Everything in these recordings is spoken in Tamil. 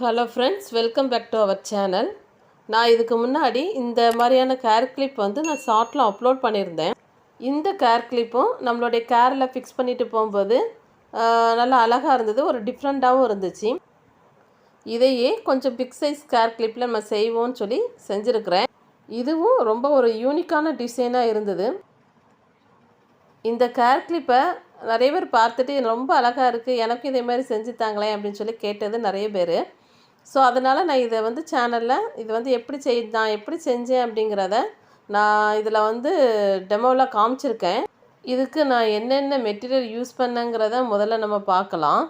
Hello friends, welcome back to our channel. நான் இதுக்கு முன்னாடி இந்த மாதிரியான கேர் கிளிப் நான் ஷார்ட்டில் அப்லோட் பண்ணியிருந்தேன். இந்த கேர் கிளிப்பும் நம்மளுடைய கேரில் ஃபிக்ஸ் பண்ணிட்டு போகும்போது நல்லா அழகாக இருந்தது, ஒரு டிஃப்ரெண்ட்டாகவும் இருந்துச்சு. இதையே கொஞ்சம் பிக் சைஸ் கேர் கிளிப்பில் நம்ம செய்வோம்னு சொல்லி செஞ்சுருக்கிறேன். இதுவும் ரொம்ப ஒரு யூனிக்கான டிசைனாக இருந்தது. இந்த கேர் கிளிப்பை நிறைய பேர் பார்த்துட்டு ரொம்ப அழகாக இருக்குது, எனக்கு இதே மாதிரி செஞ்சு தாங்களேன் அப்படின்னு சொல்லி கேட்டது நிறைய பேர். ஸோ அதனால் நான் இதை சேனலில் இது நான் எப்படி செஞ்சேன் அப்படிங்கிறத நான் இதில் டெமோவில் காமிச்சிருக்கேன். இதுக்கு நான் என்னென்ன மெட்டீரியல் யூஸ் பண்ணேங்கிறத முதல்ல நம்ம பார்க்கலாம்.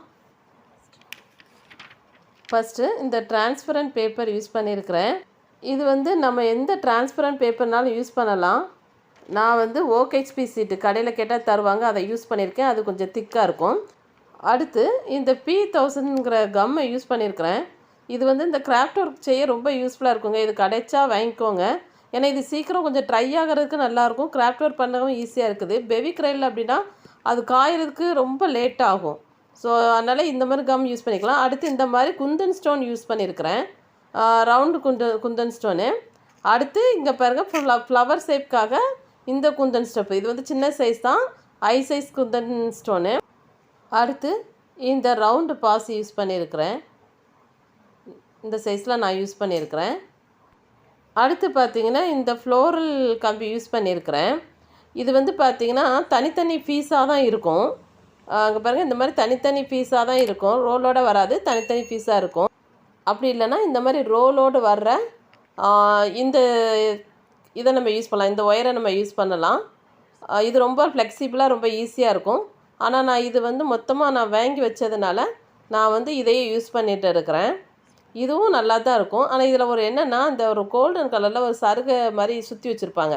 ஃபஸ்ட்டு இந்த டிரான்ஸ்பரண்ட் பேப்பர் யூஸ் பண்ணியிருக்கிறேன். இது நம்ம எந்த டிரான்ஸ்பரண்ட் பேப்பர்னாலும் யூஸ் பண்ணலாம். நான் ஓகேஹெச்பி சீட்டு கடையில் கேட்டால் தருவாங்க, அதை யூஸ் பண்ணியிருக்கேன். அது கொஞ்சம் திக்காக இருக்கும். அடுத்து இந்த P1000ங்கிற கம்மை யூஸ் பண்ணியிருக்கிறேன். இது இந்த கிராஃப்ட் ஒர்க் செய்ய ரொம்ப யூஸ்ஃபுல்லாக இருக்குங்க. இது கிடைச்சா வாங்கிக்கோங்க. ஏன்னா இது சீக்கிரம் கொஞ்சம் ட்ரை ஆகிறதுக்கு நல்லாயிருக்கும், கிராஃப்ட் ஒர்க் பண்ணவும் ஈஸியாக இருக்குது. பெவிக்ரைல் அப்படின்னா அது காயறதுக்கு ரொம்ப லேட் ஆகும். ஸோ அதனால் இந்த மாதிரி கம் யூஸ் பண்ணிக்கலாம். அடுத்து இந்த மாதிரி குந்தன் ஸ்டோன் யூஸ் பண்ணியிருக்கிறேன், ரவுண்டு குந்தன் ஸ்டோனு. அடுத்து இங்கே பாருங்கள், ஃப்ளவர் ஷேப்காக இந்த குந்தன் ஸ்டெப்பு. இது சின்ன சைஸ் தான், ஐ சைஸ் குந்தன் ஸ்டோனு. அடுத்து இந்த ரவுண்டு பாசி யூஸ் பண்ணியிருக்கிறேன், இந்த சைஸில் நான் யூஸ் பண்ணியிருக்கிறேன். அடுத்து பார்த்திங்கன்னா இந்த ஃப்ளோரல் கம்பி யூஸ் பண்ணியிருக்கிறேன். இது பார்த்திங்கன்னா தனித்தனி பீஸாக தான் இருக்கும். அங்கே பாருங்கள், இந்த மாதிரி தனித்தனி பீஸாக தான் இருக்கும், ரோலோடு வராது, தனித்தனி பீஸாக இருக்கும். அப்படி இல்லைன்னா இந்த மாதிரி ரோலோடு வர்ற இந்த இதை நம்ம யூஸ் பண்ணலாம், இந்த ஒயரை நம்ம யூஸ் பண்ணலாம். இது ரொம்ப ஃப்ளெக்சிபிளாக ரொம்ப ஈஸியாக இருக்கும். ஆனால் நான் இது மொத்தமாக நான் வாங்கி வச்சதுனால நான் இதையே யூஸ் பண்ணிகிட்டு இருக்கிறேன். இதுவும் நல்லா தான் இருக்கும். ஆனால் இதில் என்னென்னா, இந்த ஒரு கோல்டன் கலரில் ஒரு சருகை மாதிரி சுற்றி வச்சுருப்பாங்க.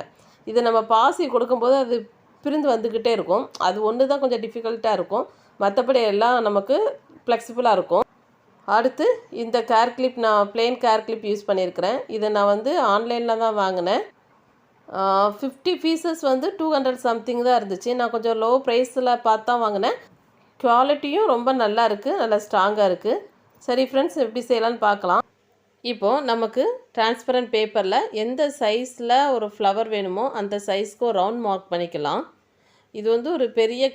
இது நம்ம பாசி கொடுக்கும்போது அது பிரிந்து வந்துக்கிட்டே இருக்கும். அது ஒன்று தான் கொஞ்சம் டிஃபிகல்ட்டாக இருக்கும், மற்றபடி எல்லாம் நமக்கு ஃப்ளெக்சிபிளாக இருக்கும். அடுத்து இந்த கேர் கிளிப், நான் பிளெயின் கேர் கிளிப் யூஸ் பண்ணியிருக்கிறேன். இதை நான் ஆன்லைனில் தான் வாங்கினேன். 50 பீசஸ் 200 சம்திங் தான் இருந்துச்சு. நான் கொஞ்சம் லோ ப்ரைஸில் பார்த்து தான் வாங்கினேன். குவாலிட்டியும் ரொம்ப நல்லா இருக்குது, நல்லா ஸ்ட்ராங்காக இருக்குது. சரி ஃப்ரெண்ட்ஸ், எப்படி செய்யலான்னு பார்க்கலாம். இப்போது நமக்கு டிரான்ஸ்பரண்ட் பேப்பரில் எந்த சைஸில் ஒரு ஃப்ளவர் வேணுமோ அந்த சைஸ்க்கு ஒரு ரவுண்ட் மார்க் பண்ணிக்கலாம். இது ஒரு பெரிய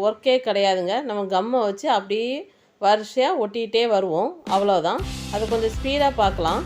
ஒர்க்கே கிடையாதுங்க. நம்ம கம்மை வச்சு அப்படியே வரிசையாக ஒட்டிகிட்டே வருவோம், அவ்வளோதான். அது கொஞ்சம் ஸ்பீடாக பார்க்கலாம்.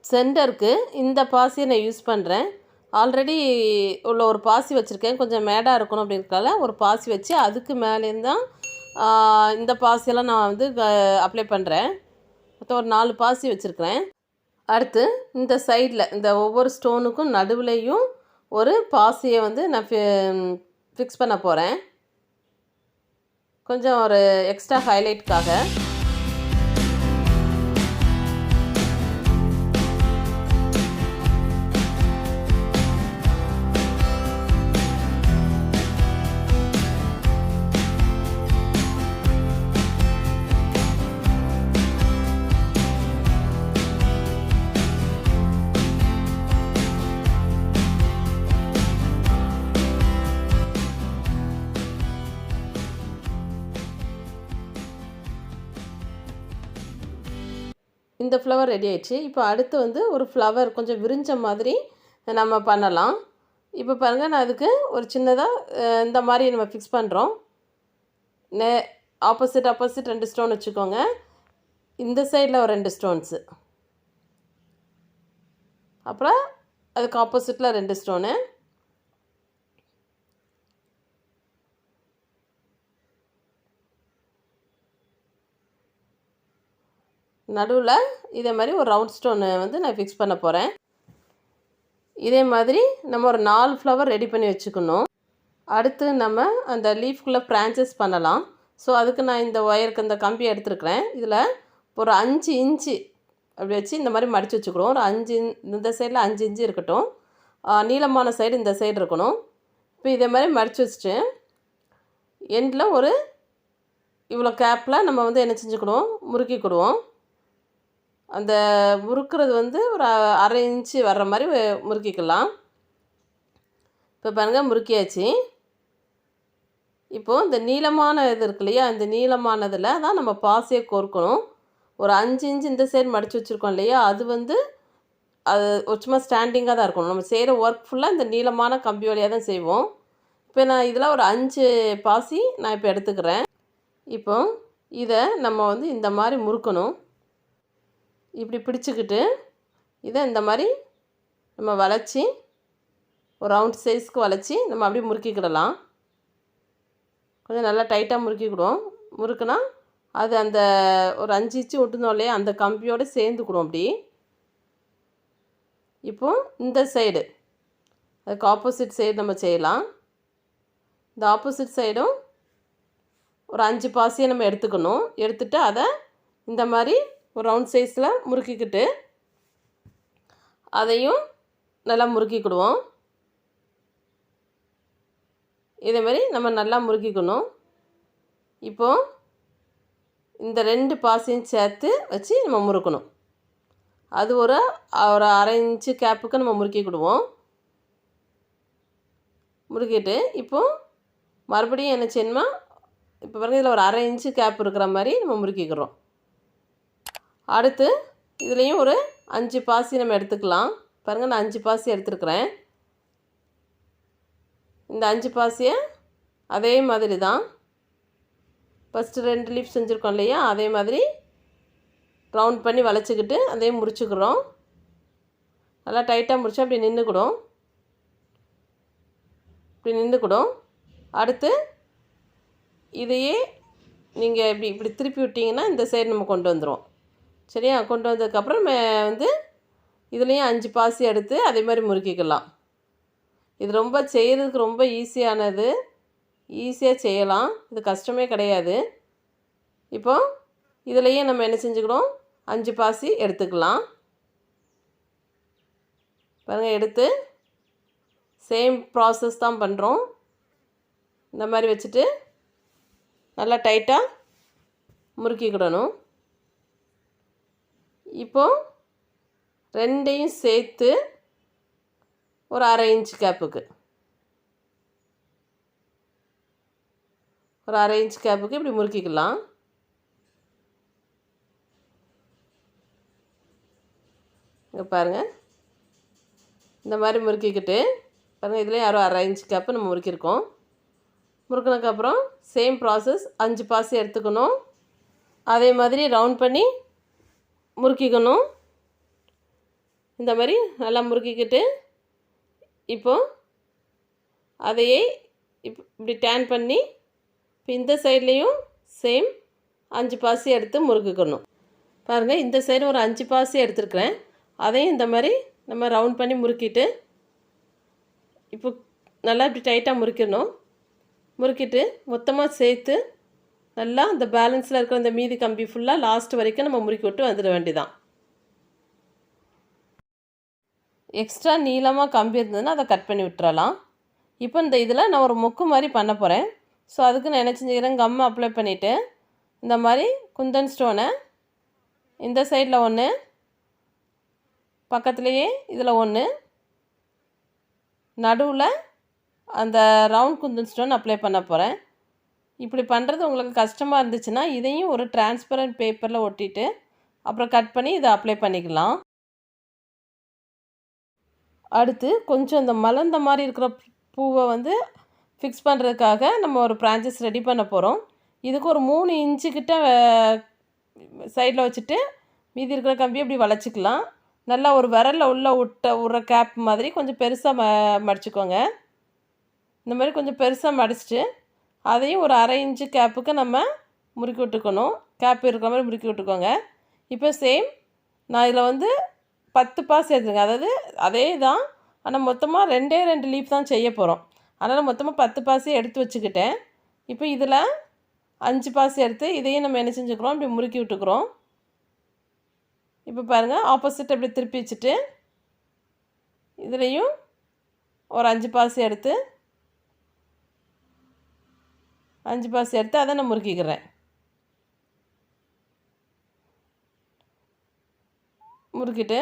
சென்டருக்கு இந்த பாசியை நான் யூஸ் பண்ணுறேன். ஆல்ரெடி உள்ள ஒரு பாசி வச்சுருக்கேன். கொஞ்சம் மேடாக இருக்கணும் அப்படின்றதால ஒரு பாசி வச்சு அதுக்கு மேலேருந்து தான் இந்த பாசியெல்லாம் நான் வந்து அப்ளை பண்ணுறேன். மொத்தம் ஒரு 4 பாசி வச்சுருக்கிறேன். அடுத்து இந்த சைடில் இந்த ஒவ்வொரு ஸ்டோனுக்கும் நடுவுலையும் ஒரு பாசியை வந்து நான் ஃபிக்ஸ் பண்ண போகிறேன். கொஞ்சம் ஒரு எக்ஸ்ட்ரா ஹைலைட்காக. இந்த ஃப்ளவர் ரெடி ஆயிடுச்சு. இப்போ அடுத்து வந்து ஒரு ஃப்ளவர் கொஞ்சம் விரிஞ்ச மாதிரி நம்ம பண்ணலாம். இப்போ பாருங்கள், நான் அதுக்கு ஒரு சின்னதாக இந்த மாதிரி நம்ம ஃபிக்ஸ் பண்ணுறோம். ஆப்போசிட் 2 ஸ்டோன் வச்சுக்கோங்க. இந்த சைடில் ஒரு 2 ஸ்டோன்ஸு, அப்புறம் அதுக்கு ஆப்போசிட்டில் 2 ஸ்டோனு. நடுவில் இதே மாதிரி ஒரு ரவுண்ட் ஸ்டோனு வந்து நான் ஃபிக்ஸ் பண்ண போகிறேன். இதே மாதிரி நம்ம ஒரு 4 ஃப்ளவர் ரெடி பண்ணி வச்சுக்கணும். அடுத்து நம்ம அந்த லீஃப்குள்ளே ப்ரான்ச்சஸ் பண்ணலாம். ஸோ அதுக்கு நான் இந்த ஒயருக்கு இந்த கம்பி எடுத்துருக்கிறேன். இதில் ஒரு 5 இன்ச்சு அப்படி வச்சு இந்த மாதிரி மடித்து வச்சுக்கிறோம். ஒரு 5 இந்த சைடில் 5 இன்ச்சு இருக்கட்டும். நீளமான சைடு இந்த சைடு இருக்கணும். இப்போ இதே மாதிரி மடித்து வச்சுட்டு எண்டில் ஒரு இவ்வளோ கேப்பில் நம்ம வந்து என்ன செஞ்சுக்கிடுவோம், முறுக்கிக்கிடுவோம். அந்த முறுக்கிறது வந்து ஒரு 1/2 இன்ச்சு வர்ற மாதிரி முறுக்கிக்கலாம். இப்போ பாருங்கள், முறுக்கியாச்சு. இப்போது இந்த நீளமான இது இருக்கு இல்லையா, இந்த நீளமானதில் தான் நம்ம பாசியை கோர்க்கணும். ஒரு 5 இன்ச்சு இந்த சைடு மடித்து வச்சுருக்கோம் இல்லையா, அது வந்து அது சும்மா ஸ்டாண்டிங்காக தான் இருக்கணும். நம்ம செய்கிற ஒர்க் ஃபுல்லாக இந்த நீளமான கம்பி வழியாக தான் செய்வோம். இப்போ நான் இதில் ஒரு 5 பாசி நான் இப்போ எடுத்துக்கிறேன். இப்போ இதை நம்ம வந்து இந்த மாதிரி முறுக்கணும். இப்படி பிடிச்சிக்கிட்டு இதை இந்த மாதிரி நம்ம வளைச்சி ஒரு ரவுண்ட் சைஸ்க்கு வளைச்சி நம்ம அப்படியே முறுக்கிக்கிடலாம். கொஞ்சம் நல்லா டைட்டாக முறுக்கிக்கிடுவோம். முறுக்குனா அது அந்த ஒரு 5 இன்ச்சு விட்டுருந்தோம் இல்லையா, அந்த கம்பியோடு சேர்ந்துக்கிடும் அப்படி. இப்போது இந்த சைடு அதுக்கு ஆப்போசிட் சைடு நம்ம செய்யலாம். இந்த ஆப்போசிட் சைடும் ஒரு 5 பாசியை நம்ம எடுத்துக்கணும். எடுத்துகிட்டு அதை இந்த மாதிரி ஒரு ரவுண்ட் சைஸில் முறுக்கிக்கிட்டு அதையும் நல்லா முறுக்கிக்கிடுவோம். இதே மாதிரி நம்ம நல்லா முறுக்கிக்கணும். இப்போது இந்த 2 பாசியும் சேர்த்து வச்சு நம்ம முறுக்கணும். அது ஒரு 1/2 இன்ச்சு கேப்புக்கு நம்ம முறுக்கிக்கிடுவோம். முறுக்கிட்டு இப்போது மறுபடியும் என்ன செய்யணுமா, இப்போ பாருங்கள், இதில் ஒரு 1/2 இன்ச்சு கேப் இருக்கிற மாதிரி நம்ம முறுக்கிக்கிறோம். அடுத்து இதுலேயும் ஒரு 5 பாசி நம்ம எடுத்துக்கலாம். பாருங்கள், நான் 5 பாசி எடுத்துருக்கிறேன். இந்த 5 பாசியை அதே மாதிரி தான் ஃபஸ்ட்டு 2 லீஃப் செஞ்சுருக்கோம் இல்லையா, அதே மாதிரி ரவுண்ட் பண்ணி வளைச்சிக்கிட்டு அதையும் முறிச்சுக்கிறோம். நல்லா டைட்டாக முறிச்சா அப்படி நின்றுக்கிடும். இப்படி நின்றுக்கிடும். அடுத்து இதையே நீங்கள் இப்படி திருப்பி விட்டிங்கன்னா இந்த சைடு நம்ம கொண்டு வந்துடும். சரியா? கொண்டு வந்ததுக்கப்புறம் நம்ம வந்து இதுலேயும் 5 பாசி எடுத்து அதே மாதிரி முறுக்கிக்கலாம். இது ரொம்ப செய்கிறதுக்கு ரொம்ப ஈஸியானது. ஈஸியாக செய்யலாம். இது கஷ்டமே கிடையாது. இப்போ இதுலேயே நம்ம என்ன செஞ்சுக்கிறோம், 5 பாசி எடுத்துக்கலாம். பாருங்கள், எடுத்து சேம் ப்ராசஸ் தான் பண்ணுறோம். இந்த மாதிரி வச்சுட்டு நல்லா டைட்டாக முறுக்கிக்கிடணும். இப்போது 2ஐயும் சேர்த்து ஒரு 1/2 இன்ச்சு கேப்புக்கு இப்படி முறுக்கிக்கலாம். இங்கே பாருங்கள், இந்த மாதிரி முறுக்கிக்கிட்டு பாருங்கள், இதுலேயும் யாரோ 1/2 இன்ச்சு கேப்பு நம்ம முறுக்கியிருக்கோம். முறுக்கினதுக்கப்புறம் சேம் ப்ராசஸ், 5 பாசி எடுத்துக்கணும். அதே மாதிரி ரவுண்ட் பண்ணி முறுக்கிக்கணும். இந்த மாதிரி நல்லா முறுக்கிக்கிட்டு இப்போது அதையே இப்படி டேன் பண்ணி இப்போ இந்த சைட்லேயும் சேம் 5 பாசி எடுத்து முறுக்கிக்கணும். பாருங்கள், இந்த சைடு ஒரு 5 பாசி எடுத்துருக்குறேன். அதையும் இந்த மாதிரி நம்ம ரவுண்ட் பண்ணி முறுக்கிட்டு இப்போ நல்லா இப்படி டைட்டாக முறுக்கிடணும். முறுக்கிட்டு மொத்தமாக சேர்த்து நல்லா இந்த பேலன்ஸில் இருக்கிற இந்த மீதி கம்பி ஃபுல்லாக லாஸ்ட் வரைக்கும் நம்ம முறுக்கி விட்டு வந்துட வேண்டியதான். எக்ஸ்ட்ரா நீளமாக கம்பி இருந்ததுன்னா அதை கட் பண்ணி விட்டுறலாம். இப்போ இந்த இதில் நான் ஒரு மொக்கு மாதிரி பண்ண போகிறேன். ஸோ அதுக்கு நான் என்ன செஞ்சுக்கிறேன், கம் அப்ளை பண்ணிவிட்டு இந்த மாதிரி குந்தன் ஸ்டோனை இந்த சைடில் ஒன்று, பக்கத்துலேயே இதில் ஒன்று, நடுவில் அந்த ரவுண்ட் குந்தன் ஸ்டோன் அப்ளை பண்ண போகிறேன். இப்படி பண்ணுறது உங்களுக்கு கஷ்டமாக இருந்துச்சுன்னா இதையும் ஒரு டிரான்ஸ்பரண்ட் பேப்பரில் ஒட்டிட்டு அப்புறம் கட் பண்ணி இதை அப்ளை பண்ணிக்கலாம். அடுத்து கொஞ்சம் இந்த மலர்ந்த மாதிரி இருக்கிற பூவை வந்து ஃபிக்ஸ் பண்ணுறதுக்காக நம்ம ஒரு பிரான்ச்சஸ் ரெடி பண்ண போகிறோம். இதுக்கு ஒரு 3 இன்ச்சுக்கிட்ட சைடில் வச்சுட்டு மீதி இருக்கிற கம்பியை இப்படி வளைச்சிக்கலாம். நல்லா ஒரு விரலில் உள்ளே விடுற கேப் மாதிரி கொஞ்சம் பெருசாக மடிச்சுக்கோங்க. இந்த மாதிரி கொஞ்சம் பெருசாக மடிச்சிட்டு அதையும் ஒரு 1/2 இன்ச்சு கேப்புக்கு நம்ம முறுக்கி விட்டுக்கணும். கேப் இருக்கிற மாதிரி முறுக்கி விட்டுக்கோங்க. இப்போ சேம் நான் இதில் வந்து 10 பாஸ் எடுத்துருங்க. அதாவது அதே தான், ஆனால் மொத்தமாக 2 லீஃப் தான் செய்ய போகிறோம். அதனால் மொத்தமாக 10 பாசி எடுத்து வச்சுக்கிட்டேன். இப்போ இதில் 5 பாசி எடுத்து இதையும் நம்ம என்ன செஞ்சுக்கிறோம், இப்படி முறுக்கி விட்டுக்கிறோம். இப்போ பாருங்கள், ஆப்போசிட் அப்படி திருப்பி வச்சுட்டு இதுலேயும் ஒரு 5 பாசி எடுத்து அதை நான் முறுக்கிக்கிறேன். முறுக்கிட்டு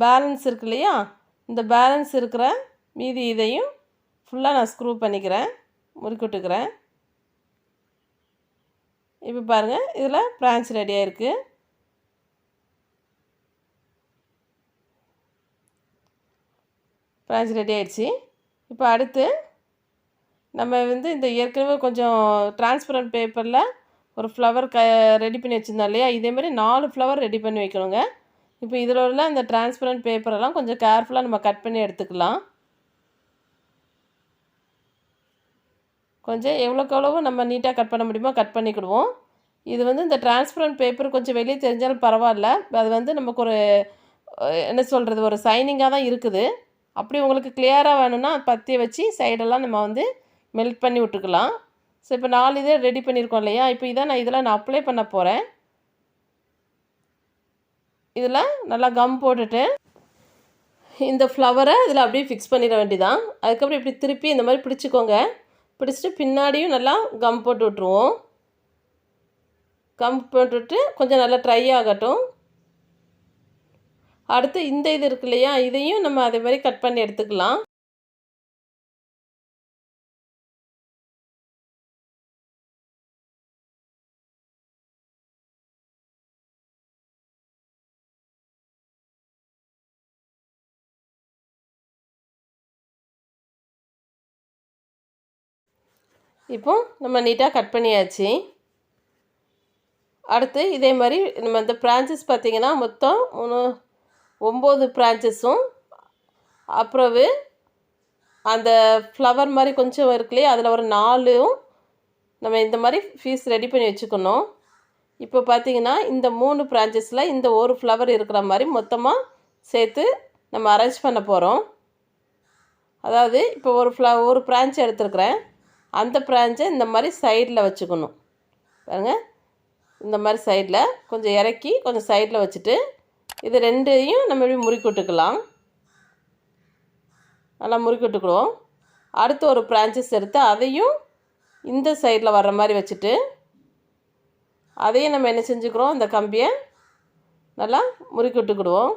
பேலன்ஸ் இருக்கு இல்லையா, இந்த பேலன்ஸ் இருக்கிற மீதி இதையும் ஃபுல்லாக நான் ஸ்க்ரூ பண்ணிக்கிறேன், முறுக்கி விட்டுக்கிறேன். இப்போ பாருங்கள், இதில் பிரான்ச் ரெடியாக இருக்குது. பிரான்ச் ரெடி ஆகிடுச்சு. இப்போ அடுத்து நம்ம வந்து இந்த ஏற்கனவே கொஞ்சம் டிரான்ஸ்பரண்ட் பேப்பரில் ஒரு ஃப்ளவர் ரெடி பண்ணி வச்சுருந்தோம் இல்லையா, இதேமாதிரி 4 ஃப்ளவர் ரெடி பண்ணி வைக்கணுங்க. இப்போ இதில் உள்ள இந்த டிரான்ஸ்பரண்ட் பேப்பரெல்லாம் கொஞ்சம் கேர்ஃபுல்லாக நம்ம கட் பண்ணி எடுத்துக்கலாம். கொஞ்சம் எவ்வளோக்கு எவ்வளவோ நம்ம நீட்டாக கட் பண்ண முடியுமோ கட் பண்ணிக்கிடுவோம். இது வந்து இந்த டிரான்ஸ்பரண்ட் பேப்பர் கொஞ்சம் வெளியே தெரிஞ்சாலும் பரவாயில்ல, அது வந்து நமக்கு ஒரு என்ன சொல்கிறது, ஒரு சைனிங்காக தான் இருக்குது. அப்படி உங்களுக்கு கிளியராக வேணும்னா பற்றிய வச்சு சைடெல்லாம் நம்ம வந்து மெல்ட் பண்ணி விட்டுக்கலாம். ஸோ இப்போ 4 இதே ரெடி பண்ணியிருக்கோம் இல்லையா, இப்போ இதில் நான் அப்ளை பண்ண போகிறேன். இதில் நல்லா கம் போட்டுட்டு இந்த ஃப்ளவரை இதில் அப்படியே ஃபிக்ஸ் பண்ணிட வேண்டியதான். அதுக்கப்புறம் இப்படி திருப்பி இந்த மாதிரி பிடிச்சிக்கோங்க. பிடிச்சிட்டு பின்னாடியும் நல்லா கம் போட்டு விட்ருவோம். கம் போட்டுவிட்டு கொஞ்சம் நல்லா ட்ரை ஆகட்டும். அடுத்து இந்த இது இருக்கு இல்லையா, இதையும் நம்ம அதே மாதிரி கட் பண்ணி எடுத்துக்கலாம். இப்போ நம்ம நீட்டாக கட் பண்ணியாச்சு. அடுத்து இதே மாதிரி நம்ம இந்த பிரான்ச்சஸ் பார்த்திங்கன்னா மொத்தம் 9 பிரான்ச்சஸும், அப்புறம் அந்த ஃப்ளவர் மாதிரி கொஞ்சம் இருக்குல்லையே அதில் ஒரு 4ம் நம்ம இந்த மாதிரி பீஸ் ரெடி பண்ணி வச்சுக்கணும். இப்போ பார்த்திங்கன்னா இந்த 3 பிரான்ச்சஸில் இந்த ஒரு ஃப்ளவர் இருக்கிற மாதிரி மொத்தமாக சேர்த்து நம்ம அரேஞ்ச் பண்ண போகிறோம். அதாவது இப்போ ஒரு பிரான்ச் எடுத்துருக்குறேன், அந்த பிரான்ச்சை இந்த மாதிரி சைடில் வச்சுக்கணும். பாருங்கள், இந்த மாதிரி சைடில் கொஞ்சம் இறக்கி கொஞ்சம் சைடில் வச்சுட்டு இது 2ஐயும் நம்ம இப்படி முறுக்கி விட்டுக்கலாம். நல்லா முறுக்கி விட்டுக்குவோம். அடுத்து ஒரு பிரான்ச்சஸ் எடுத்து அதையும் இந்த சைடில் வர்ற மாதிரி வச்சுட்டு அதையும் நம்ம என்ன செஞ்சுக்கிறோம், இந்த கம்பியை நல்லா முறுக்கி விட்டுக்கிடுவோம்.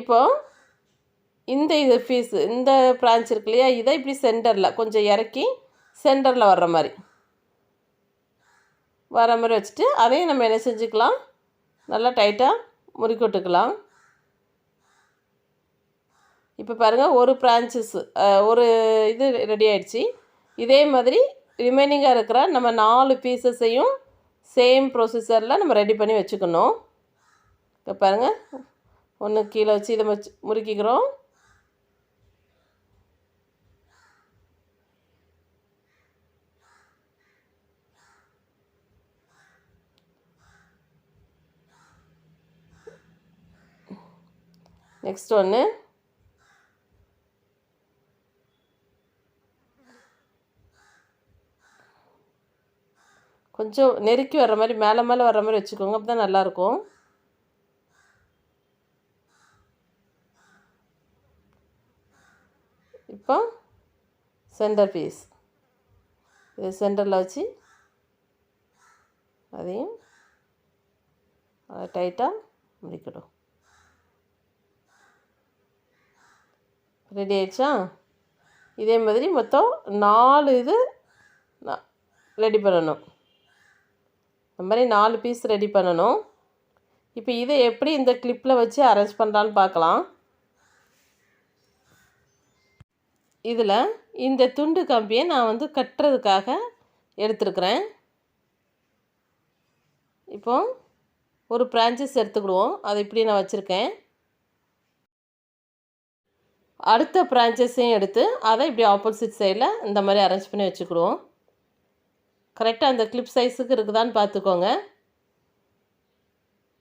இப்போது இந்த பீஸ் இந்த பிரான்ச் இருக்கு இல்லையா, இதை இப்படி சென்டரில் கொஞ்சம் இறக்கி சென்டரில் வர்ற மாதிரி வச்சுட்டு அதையும் நம்ம என்ன செஞ்சுக்கலாம், நல்லா டைட்டாக முறுக்கி விட்டுக்கலாம். இப்போ பாருங்கள், ஒரு பிரான்ச்சஸ் ஒரு இது ரெடி ஆகிடுச்சு. இதே மாதிரி ரிமைனிங்காக இருக்கிற நம்ம 4 பீசஸையும் சேம் ப்ரொசீஜரில் நம்ம ரெடி பண்ணி வச்சுக்கணும். இப்போ பாருங்கள், ஒன்று கீழே வச்சு இதை வச்சு முறுக்கிக்கிறோம். நெக்ஸ்ட் ஒன்று கொஞ்சம் நெருக்கி வர்ற மாதிரி மேலே மேலே வர்ற மாதிரி வச்சுக்கோங்க, அப்போ தான் நல்லாயிருக்கும். இப்போ சென்டர் பீஸ் இது சென்டரில் வச்சு அதையும் டைட்டாக முடிக்கணும். ரெடி ஆயிடுச்சா? இதே மாதிரி மொத்தம் 4 இது ரெடி பண்ணணும். இந்த மாதிரி 4 பீஸ் ரெடி பண்ணணும். இப்போ இதை எப்படி இந்த கிளிப்பில் வச்சு அரேஞ்ச் பண்ணுறான்னு பார்க்கலாம். இதில் இந்த துண்டு கம்பியை நான் வந்து கட்டுறதுக்காக எடுத்துருக்குறேன். இப்போ ஒரு பிரான்ச்சஸ் எடுத்துக்கிடுவோம். அதை இப்படி நான் வச்சுருக்கேன். அடுத்த பிரான்ச்சஸையும் எடுத்து அதை இப்படி ஆப்போசிட் சைடில் இந்த மாதிரி அரேஞ்ச் பண்ணி வச்சுக்கிடுவோம். கரெக்டாக அந்த கிளிப் சைஸுக்கு இருக்குதான்னு பார்த்துக்கோங்க.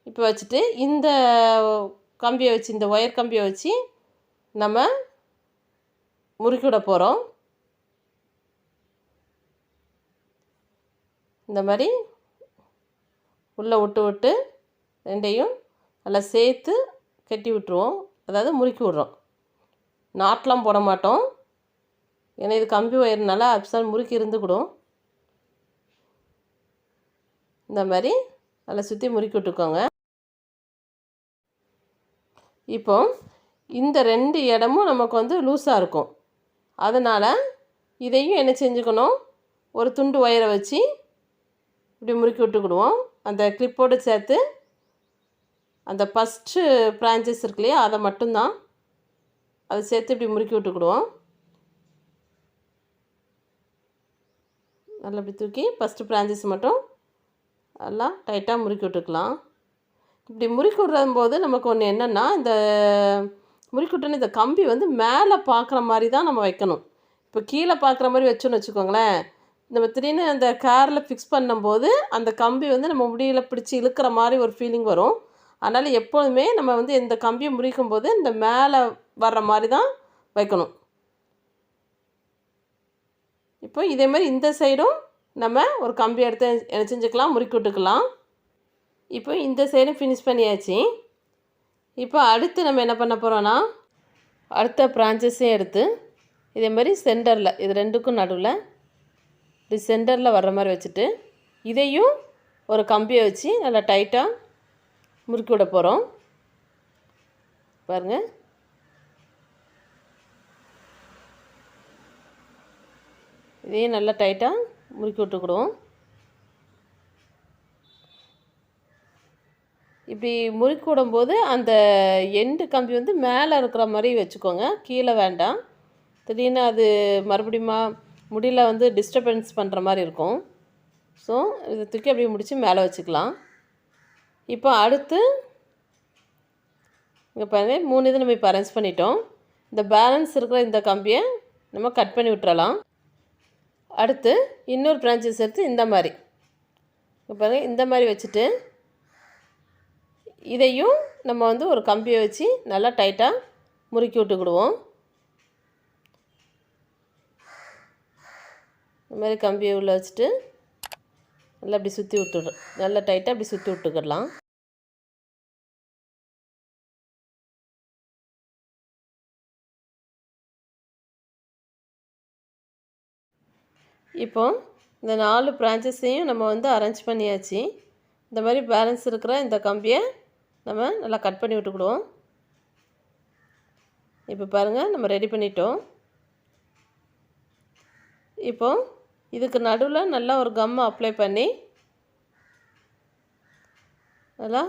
இப்போ வச்சுட்டு இந்த கம்பியை வச்சு, இந்த ஒயர் கம்பியை வச்சு நம்ம முறுக்கி விட போகிறோம். இந்த மாதிரி உள்ளே விட்டு விட்டு ரெண்டையும் நல்லா சேர்த்து கட்டி விட்டுருவோம். அதாவது முறுக்கி விட்றோம். நாட்லாம் போட மாட்டோம், ஏன்னா இது கம்பி ஒயர்னால அப்சால் முறுக்கி இருந்துக்கிடும். இந்த மாதிரி நல்லா சுற்றி முறுக்கி விட்டுக்கோங்க. இப்போ இந்த 2 இடமும் நமக்கு வந்து லூஸாக இருக்கும். அதனால் இதையும் என்ன செஞ்சுக்கணும், ஒரு துண்டு ஒயரை வச்சு இப்படி முறுக்கி விட்டுக்கிடுவோம். அந்த கிளிப்போடு சேர்த்து அந்த ஃபஸ்ட்டு பிரான்ச்சஸ் இருக்கு இல்லையா, அதை மட்டும்தான் அதை சேர்த்து இப்படி முறுக்கி விட்டுக்கிடுவோம். நல்லா இப்படி தூக்கி ஃபஸ்ட்டு பிரான்ச்சஸ் மட்டும் நல்லா டைட்டாக முறுக்கி விட்டுக்கலாம். இப்படி முறுக்கி விடும்போது நமக்கு ஒன்று என்னென்னா, இந்த முறுக்கி விட்டோன்னு இந்த கம்பி வந்து மேலே பார்க்குற மாதிரி தான் நம்ம வைக்கணும். இப்போ கீழே பார்க்குற மாதிரி வச்சோன்னு வச்சுக்கோங்களேன், நம்ம திடீர்னு அந்த காரில் ஃபிக்ஸ் பண்ணும்போது அந்த கம்பி வந்து நம்ம முடியில் பிடிச்சி இழுக்கிற மாதிரி ஒரு ஃபீலிங் வரும். அதனால் எப்போதுமே நம்ம வந்து இந்த கம்பியை முறிக்கும் போது இந்த மேலே வர்ற மாதிரி தான் வைக்கணும். இப்போ இதே மாதிரி இந்த சைடும் நம்ம ஒரு கம்பி எடுத்து என்ன செஞ்சுக்கலாம், முறுக்கி விட்டுக்கலாம். இப்போ இந்த சைடும் ஃபினிஷ் பண்ணியாச்சு. இப்போ அடுத்து நம்ம என்ன பண்ண போகிறோன்னா, அடுத்த பிரான்ச்சஸையும் எடுத்து இதே மாதிரி சென்டரில், இது 2க்கும் நடுவில் இப்படி சென்டரில் வர்ற மாதிரி வச்சுட்டு இதையும் ஒரு கம்பியை வச்சு நல்லா டைட்டாக முறுக்கி விட போகிறோம். பாருங்கள், இதையும் நல்லா டைட்டாக முறுக்கி விட்டுக்கிடுவோம். இப்படி முறுக்கி விடும்போது அந்த எண்டு கம்பி வந்து மேலே இருக்கிற மாதிரி வச்சுக்கோங்க, கீழே வேண்டாம். திடீர்னு அது மறுபடியும் முடியல வந்து டிஸ்டர்பன்ஸ் பண்ணுற மாதிரி இருக்கும். ஸோ இதை தூக்கி அப்படியே முடித்து மேலே வச்சுக்கலாம். இப்போ அடுத்து இங்கே பாருங்கள், 3 இது நம்ம இப்போ அரேஞ்ச் பண்ணிட்டோம். இந்த பேலன்ஸ் இருக்கிற இந்த கம்பியை நம்ம கட் பண்ணி விட்டுறலாம். அடுத்து இன்னொரு பிரான்ச்சஸ் எடுத்து இந்த மாதிரி இங்கே பாருங்கள், இந்த மாதிரி வச்சுட்டு இதையும் நம்ம வந்து ஒரு கம்பியை வச்சு நல்லா டைட்டாக முறுக்கி விட்டுக்கிடுவோம். இந்த மாதிரி கம்பியை உள்ளே வச்சுட்டு நல்லா அப்படி சுற்றி விட்டுடுறோம். நல்லா டைட்டாக அப்படி சுற்றி விட்டுக்கிடலாம். இப்போ இந்த 4 பிரான்ச்சஸையும் நம்ம வந்து அரேஞ்ச் பண்ணியாச்சு. இந்த மாதிரி பேலன்ஸ் இருக்கிற இந்த கம்பியை நம்ம நல்லா கட் பண்ணி விட்டுக்கிடுவோம். இப்போ பாருங்கள், நம்ம ரெடி பண்ணிட்டோம். இப்போ இதுக்கு நடுவில் நல்லா ஒரு கம்மை அப்ளை பண்ணி, நல்லா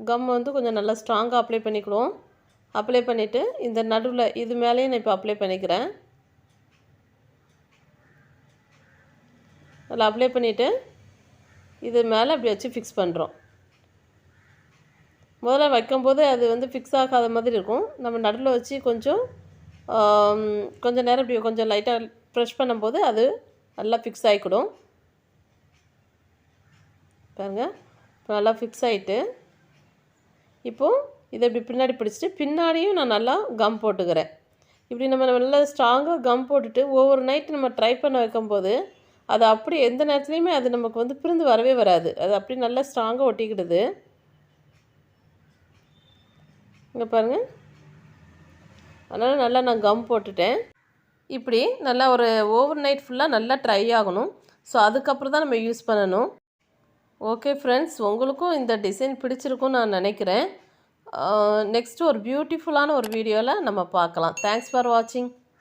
கம் வந்து கொஞ்சம் நல்லா ஸ்ட்ராங்காக அப்ளை பண்ணிக்கிடுவோம். அப்ளை பண்ணிவிட்டு இந்த நடுவில் இது மேலேயும் நான் இப்போ அப்ளை பண்ணிக்கிறேன். நல்லா அப்ளை பண்ணிவிட்டு இது மேலே அப்படி வச்சு ஃபிக்ஸ் பண்ணுறோம். முதல்ல வைக்கும்போது அது வந்து ஃபிக்ஸ் ஆகாத மாதிரி இருக்கும். நம்ம நடுவில் வச்சு கொஞ்சம் கொஞ்சம் நேரம் இப்படி கொஞ்சம் லைட்டாக ப்ரெஷ் பண்ணும்போது அது நல்லா ஃபிக்ஸ் ஆகிக்கிடும். பாருங்கள், இப்போ நல்லா ஃபிக்ஸ் ஆகிட்டு, இப்போது இதை இப்படி பின்னாடி பிடிச்சிட்டு பின்னாடியும் நான் நல்லா கம் போட்டுக்கிறேன். இப்படி நம்ம நல்லா ஸ்ட்ராங்காக கம் போட்டுட்டு ஒவ்வொரு நைட்டு நம்ம ட்ரை பண்ண வைக்கும்போது அது அப்படி எந்த நேரத்துலையுமே அது நமக்கு வந்து பிரிந்து வரவே வராது. அது அப்படி நல்லா ஸ்ட்ராங்காக ஒட்டிக்கிடுது. இங்கே பாருங்கள், அதனால் நல்லா நான் கம் போட்டுட்டேன். இப்படி நல்லா ஒரு ஓவர் நைட் ஃபுல்லாக நல்லா ட்ரை ஆகணும். ஸோ அதுக்கப்புறம் தான் நம்ம யூஸ் பண்ணணும். ஓகே ஃப்ரெண்ட்ஸ், உங்களுக்கும் இந்த டிசைன் பிடிச்சிருக்கும்னு நான் நினைக்கிறேன். நெக்ஸ்ட்டு ஒரு பியூட்டிஃபுல்லான ஒரு வீடியோவில் நம்ம பார்க்கலாம். தேங்க்ஸ் ஃபார் வாட்சிங்.